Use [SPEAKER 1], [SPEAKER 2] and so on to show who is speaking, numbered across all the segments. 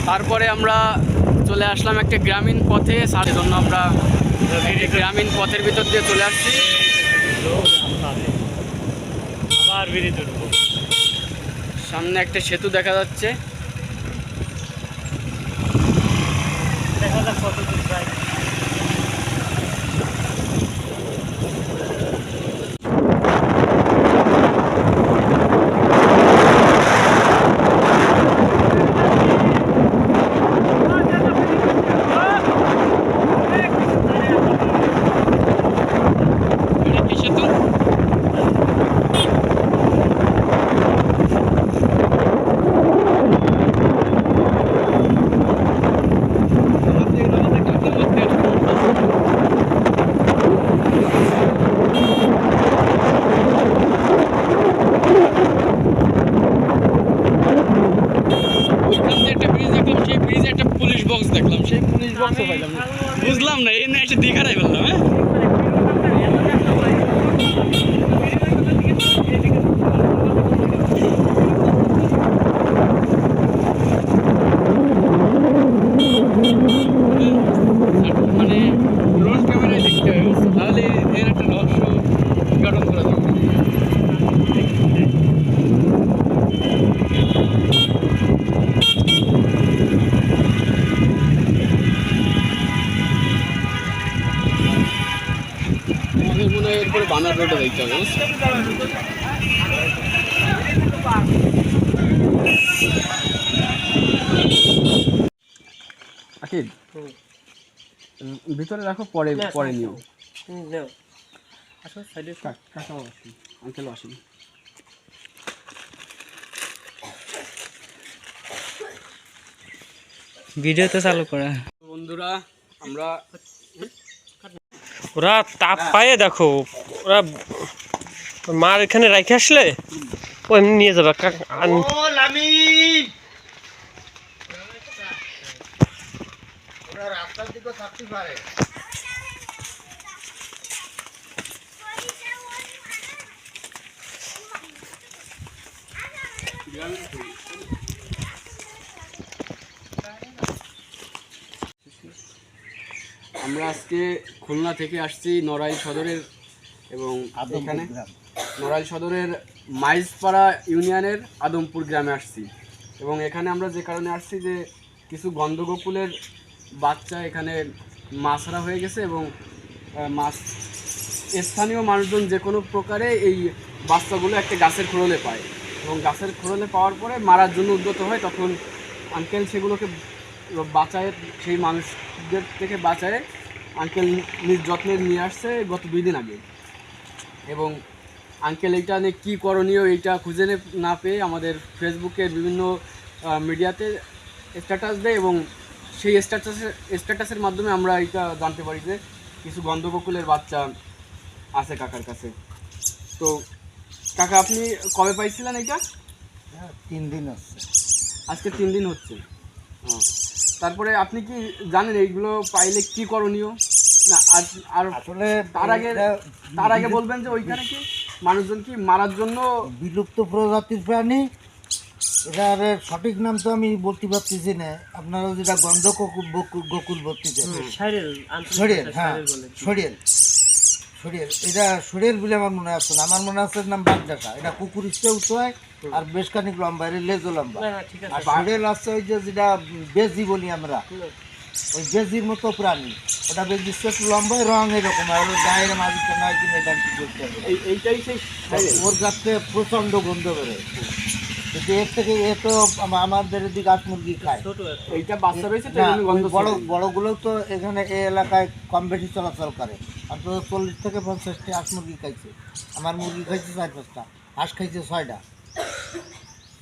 [SPEAKER 1] তারপরে আমরা চলে আসলাম একটা গ্রামীণ পথে, তার জন্য আমরা গ্রামীণ পথের ভিতর দিয়ে চলে আসছি। সামনে একটা সেতু দেখা যাচ্ছে। বুঝলাম না, এনে এসে দীঘাটাই বললাম। হ্যাঁ, মানে ড্রোন ক্যামেরায় দেখতে হবে, তাহলে এর একটা রহস্য উদ্ঘাটন করা যাবে। আমাদের মনে হয় এরপরে বানার রোডে দেখতে হবে। আকিব, ভিতরে রাখো, পরে পরে নিও। কাকাও আসুন, আঙ্কেলও আসুন।
[SPEAKER 2] ভিডিও তো চালু করা।
[SPEAKER 1] বন্ধুরা, আমরা
[SPEAKER 2] ওরা তাপ পায়ে দেখো, ওরা মার এখানে রেখে আসলে ও এমনি নিয়ে যাবে।
[SPEAKER 3] রাস্তার দিকে থাকতে পারে।
[SPEAKER 1] আমরা আজকে খুলনা থেকে আসছি নড়াইল সদরের, এবং এখানে নড়াইল সদরের মাইজপাড়া ইউনিয়নের আদমপুর গ্রামে আসছি। এবং এখানে আমরা যে কারণে আসছি যে কিছু গন্ধগোকুলের বাচ্চা এখানে মাছরা হয়ে গেছে, এবং মাছ স্থানীয় মানুষজন যে কোনো প্রকারে এই বাচ্চাগুলো একটা গাছের খোড়লে পায়, এবং গাছের খোড়লে পাওয়ার পরে মারার জন্য উদ্যত হয়। তখন আঙ্কেল সেগুলোকে বাঁচায়, সেই মানুষদের থেকে বাঁচায় আঙ্কেল নিজ যত্নে নিয়ে আসছে গত 2 দিন আগে। এবং আঙ্কেল এইটা নিয়ে কী করণীয় এইটা খুঁজে না পেয়ে আমাদের ফেসবুকের বিভিন্ন মিডিয়াতে স্ট্যাটাস দেয়, এবং সেই স্ট্যাটাসের মাধ্যমে আমরা এইটা জানতে পারি যে কিছু গন্ধগোকুলের বাচ্চা আছে কাকার কাছে। তো কাকা, আপনি কবে পাইছিলেন এইটা?
[SPEAKER 3] 3 দিন হচ্ছে,
[SPEAKER 1] আজকে 3 দিন হচ্ছে। তারপরে আপনি কি জানেন এইগুলো পাইলে কি করণীয়? না, আর
[SPEAKER 3] আসলে
[SPEAKER 1] তার আগে বলবেন যে ওইখানে কি মানুষজন কি মারার জন্য
[SPEAKER 3] বিলুপ্ত প্রজাতির প্রাণী। এটার সঠিক নাম তো আমি বলতে পারতেছি না। আপনারা যেটা গন্ধ গোকুল বলতেছে, সরিয়েল। হ্যাঁ, সরিয়েল। এটা সরিয়েল বলে আমার মনে আছে না। আমার মনে আছে নাম বাগডাকা। এটা কুকুর ইচ্ছে উঁচু হয় আর বেশ খানিক লম্বা, এর লেজও লম্বা। আর সরিয়েল আছে ওই যেটা বেজি বলি আমরা, ওই বেজির মতো প্রাণী। ওটা বেজির একটু লম্বা, রং এরকম, আর ওর গায়ের মাঝে নয় কিনা এটা কি বলতে হবে।
[SPEAKER 1] এইটাই সেই
[SPEAKER 3] ওর গাছতে প্রচণ্ড গন্ধ বেরোয়। কিন্তু এর থেকে এ তো আমাদের এদিকে হাঁস মুরগি খায়।
[SPEAKER 1] এইটা বাচ্চা রয়েছে তো
[SPEAKER 3] বড়গুলোও তো এখানে এই এলাকায় কম বেশি চলাচল করে। অন্তত 40 থেকে 50টি হাঁস মুরগি খাইছে। আমার মুরগি খাইছে 4-5টা, হাঁস খাইছে 6টা।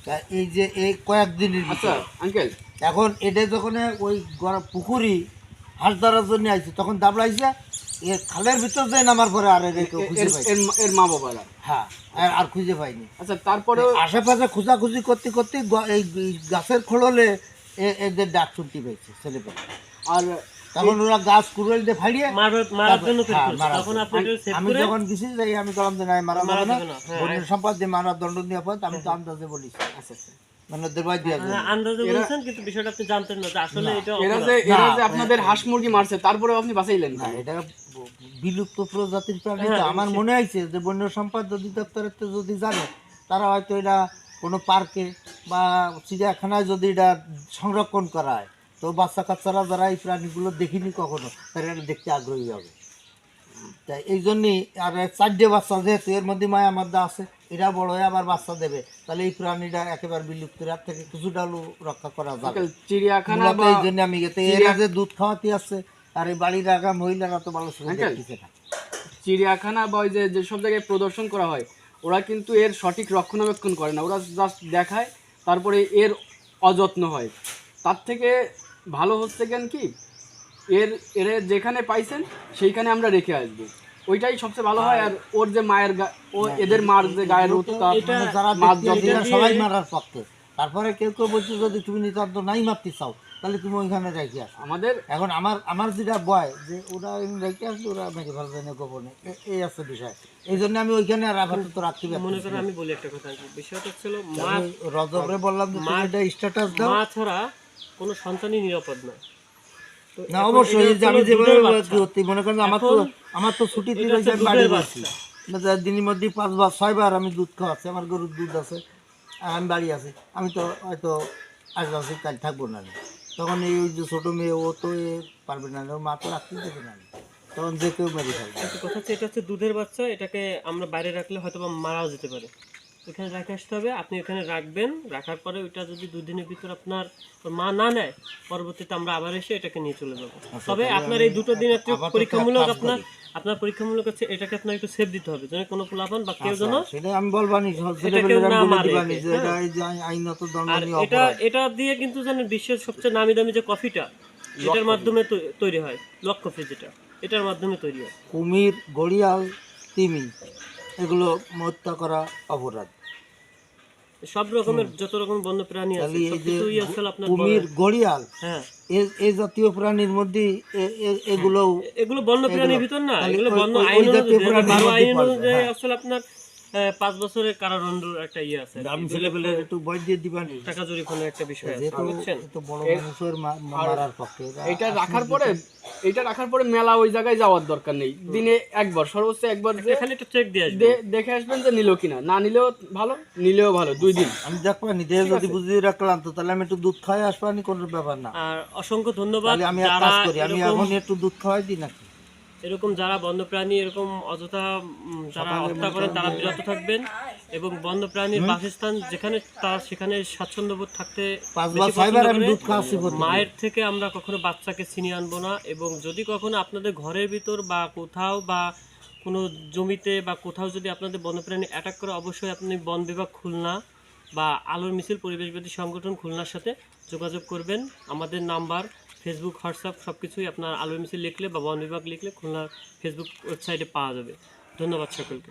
[SPEAKER 3] তা এই যে এই কয়েকদিনের ভিতরে
[SPEAKER 1] আঙ্কেল,
[SPEAKER 3] এখন এটা যখন ওই পুকুরি হাঁস ধরার জন্য আইছে, তখন দাবড়াইছে এর খালের ভিতর যে নামার পরে আর খুঁজে পাই
[SPEAKER 1] এর মা বাবারা।
[SPEAKER 3] হ্যাঁ, আর খুঁজে পাইনি।
[SPEAKER 1] আচ্ছা, তারপরে
[SPEAKER 3] আশেপাশে খোঁজাখুঁজি করতে করতে এই গাছের খোললে এদের ডাক শুনতে পেয়েছে ছেলেপেলে।
[SPEAKER 1] আর
[SPEAKER 3] তখন ওরা গাছ কুড়েল দিয়ে ফাড়িয়ে আমি যখন গেছি যাই, আমি বললাম যে নাই মারা যাবে না, বন্য সম্পদ দিয়ে মারার দণ্ড নেওয়া পর আমি তো আন্দাজে বলি।
[SPEAKER 1] আচ্ছা,
[SPEAKER 3] মানে ওদের বাড়ি দেওয়ার জন্য।
[SPEAKER 2] আন্দাজে বলছেন কিন্তু বিষয়টা আপনি জানতেন না যে আসলে এটা
[SPEAKER 1] এরা যে আপনাদের হাঁস মুরগি মারছে তারপরেও আপনি বাঁচাইলেন
[SPEAKER 3] না, এটা বিলুপ্ত প্রজাতির প্রাণী তো। আমার মনে হয়েছে যে বন্য সম্পদ অধিদপ্তরের তো যদি জানে, তারা হয়তো এটা কোনো পার্কে বা চিড়িয়াখানায় যদি এটা সংরক্ষণ করা হয়, তো বাচ্চা কাচ্চারা যারা এই প্রাণীগুলো দেখিনি কখনো, তারা এটা দেখতে আগ্রহী হবে। তাই এই জন্যই, আর 4টে বাচ্চা যেহেতু এর মধ্যে মায়া মধ্যে আছে, এটা বড় হয়ে আবার বাচ্চা দেবে, তাহলে এই প্রাণীটা একেবারে বিলুপ্তের হাত থেকে কিছুটা হলেও রক্ষা করা যাবে।
[SPEAKER 1] চিড়িয়াখানা
[SPEAKER 3] মূলত
[SPEAKER 1] বা
[SPEAKER 3] এই জন্য আমি গেতে এরা যে দুধ খাওয়াতে আসছে, আর এই বাড়ির আগা মহিলারা তো ভালো সুযোগ দেখতেছে না।
[SPEAKER 1] চিড়িয়াখানা বা ওই যে যেসব জায়গায় প্রদর্শন করা হয়, ওরা কিন্তু এর সঠিক রক্ষণাবেক্ষণ করে না, ওরা জাস্ট দেখায়, তারপরে এর অযত্ন হয়। তার থেকে ভালো হচ্ছে কেন কি, এর যেখানে পাইছেন সেইখানে আমরা রেখে আসবো, ওইটাই সবচেয়ে ভালো হয়। আর ওর যে মায়ের ও এদের মার যে গায়ের উত্তাপ,
[SPEAKER 3] মানে যারা
[SPEAKER 1] মাছ
[SPEAKER 3] দেখতে
[SPEAKER 1] যত্ন,
[SPEAKER 3] আসে সবাই মারার পক্ষে। তারপরে কেউ কেউ বলছে যদি তুমি নিতান্ত নাই মারতে চাও, তাহলে তুমি ওইখানে রেখে আসো।
[SPEAKER 1] আমাদের
[SPEAKER 3] এখন আমার যেটা বয় যে ওরা রেখে আসলে ওরা মেরে ফেলবে না গোপনে, এই আছে বিষয়। এই জন্য আমি ওইখানে আর আপাতত রাখতে
[SPEAKER 2] মনে
[SPEAKER 3] পারছি
[SPEAKER 2] করেন
[SPEAKER 3] না।
[SPEAKER 2] আমি বলি একটা কথা, বিষয়টা ছিল
[SPEAKER 3] আমি রজবরে বললাম যে তুমি এটা স্ট্যাটাস দাও।
[SPEAKER 2] মা ছাড়া কোনো সন্তানই নিরাপদ না। তো
[SPEAKER 3] না
[SPEAKER 2] এখন
[SPEAKER 3] অবশ্যই,
[SPEAKER 2] এটা
[SPEAKER 3] এই যে আমি
[SPEAKER 2] হলো
[SPEAKER 3] যেভাবে
[SPEAKER 2] দুধের বাচ্চা।
[SPEAKER 3] করতে মনে করেন আমার তো ছুটিতে
[SPEAKER 2] এটা হচ্ছে
[SPEAKER 3] রয়েছে, আমি বাড়ি
[SPEAKER 2] দুধের
[SPEAKER 3] বলছি
[SPEAKER 2] বাচ্চা।
[SPEAKER 3] দিনের মধ্যে 5 বার 6 বার আমি দুধ খাওয়াচ্ছি, আমার গরুর দুধ আছে, আর আমি বাড়ি আছি। আমি তো হয়তো আজ আছি কাল থাকবো না আমি। তখন এই ওই যে ছোটো মেয়ে, ও তো পারবে না, ওর মা তো রাখতেই দেবে না, তখন যে কেউ মেরে ফেলবে।
[SPEAKER 2] একটা কথা হচ্ছে, এটা হচ্ছে দুধের বাচ্চা, এটাকে আমরা বাইরে রাখলে হয়তো বা মারাও যেতে পারে। ওখানে রেখে আসতে হবে, আপনি ওখানে রাখবেন, রাখার পরে ওইটা যদি 2 দিনের ভিতর আপনার মা না নেয়, পরবর্তীতে আমরা আবার এসে এটাকে নিয়ে চলে যাবো। তবে আপনার এই 2 দিন একটু
[SPEAKER 3] আপাতত
[SPEAKER 2] পরীক্ষামূলক
[SPEAKER 3] কাজ
[SPEAKER 2] আপনার
[SPEAKER 3] করি।
[SPEAKER 2] আপনার পরীক্ষামূলক হচ্ছে এটাকে আপনার একটু সেভ দিতে হবে, যেন কোনো পোলাপান বা কেউ যেন
[SPEAKER 3] সেটা আমি বলবানি,
[SPEAKER 2] এটা কেউ না মারে।
[SPEAKER 3] যে এটা এই যে আইনত
[SPEAKER 2] আর
[SPEAKER 3] দণ্ডনীয়
[SPEAKER 2] এটা
[SPEAKER 3] অপরাধ।
[SPEAKER 2] এটা দিয়ে কিন্তু জানেন বিশ্বের সবচেয়ে নামি দামি যে কফিটা, এটার মাধ্যমে তৈরি হয়, লক কফি, যেটা এটার মাধ্যমে তৈরি হয়।
[SPEAKER 3] কুমির, গড়িয়াল, তিমি, এগুলো হত্যা করা অপরাধ।
[SPEAKER 2] সব রকমের যত রকম বন্য প্রাণী আছে
[SPEAKER 3] তাহলে এই যে
[SPEAKER 2] সবকিছুই আসলে আপনার
[SPEAKER 3] কুমির, গড়িয়াল,
[SPEAKER 2] হ্যাঁ,
[SPEAKER 3] এই জাতীয় প্রাণীর মধ্যে এগুলো
[SPEAKER 2] এগুলো বন্য প্রাণীর ভিতর না,
[SPEAKER 3] তাহলে
[SPEAKER 2] এগুলো বন্য
[SPEAKER 3] ওই
[SPEAKER 2] আইন
[SPEAKER 3] জাতীয়
[SPEAKER 2] অনুযায়ী,
[SPEAKER 3] প্রাণীর
[SPEAKER 2] 12
[SPEAKER 3] মধ্যে
[SPEAKER 2] আইন
[SPEAKER 3] পড়বে,
[SPEAKER 2] অনুযায়ী
[SPEAKER 3] হ্যাঁ।
[SPEAKER 2] আসলে আপনার 5 বছরের কারাদণ্ড একটা ইয়ে আছে,
[SPEAKER 3] আমি ছেলেপেলে একটু বয়স দিয়ে দিবানি,
[SPEAKER 2] টাকা জরিমানার একটা বিষয় আছে,
[SPEAKER 3] যেহেতু
[SPEAKER 2] বুঝছেন?
[SPEAKER 3] এত বড় মানুষের মারার পক্ষে
[SPEAKER 1] এটা রাখার পরে মেলা ওই জায়গায় যাওয়ার দরকার নেই, দিনে একবার, সর্বোচ্চ একবার যে
[SPEAKER 2] এখানে একটু চেক দিয়ে আসবে।
[SPEAKER 1] দেখে আসবেন যে নিল কিনা, না নিলেও ভালো, নিলেও ভালো, 2 দিন।
[SPEAKER 3] আমি দেখবানি দেহে যদি বুঝিয়ে রাখলাম, তো তাহলে আমি একটু দুধ খাওয়াই আসবানি, কোনো ব্যাপার না।
[SPEAKER 2] আর অসংখ্য ধন্যবাদ
[SPEAKER 3] তাহলে আমি এক
[SPEAKER 2] যারা
[SPEAKER 3] কাজ করি, আমি এখন একটু দুধ খাওয়াই দিই নাকি।
[SPEAKER 2] এরকম যারা বন্যপ্রাণী এরকম অযথা যারা হত্যা করেন, তারা বিরত থাকবেন, এবং বন্যপ্রাণীর বাসস্থান যেখানে, তারা সেখানে স্বাচ্ছন্দ্যবোধ থাকতে
[SPEAKER 3] 5
[SPEAKER 2] বেশি
[SPEAKER 3] বার 6
[SPEAKER 2] পছন্দ
[SPEAKER 3] বার আমি
[SPEAKER 2] করে।
[SPEAKER 3] দুধ খাওয়াচ্ছি প্রতিদিন।
[SPEAKER 2] মায়ের থেকে আমরা কখনো বাচ্চাকে ছিনিয়ে আনবো না, এবং যদি কখনো আপনাদের ঘরের ভিতর বা কোথাও বা কোনো জমিতে বা কোথাও যদি আপনাদের বন্যপ্রাণী অ্যাটাক করে, অবশ্যই আপনি বন বিভাগ খুলনা বা আলোর মিছিল পরিবেশবাদী সংগঠন খুলনার সাথে যোগাযোগ করবেন। আমাদের নাম্বার, ফেসবুক, হোয়াটসঅ্যাপ সব কিছুই আপনার আলোর মিছিল লিখলে বা বন বিভাগ লিখলে খুলনার ফেসবুক ওয়েবসাইটে পাওয়া যাবে। ধন্যবাদ সকলকে।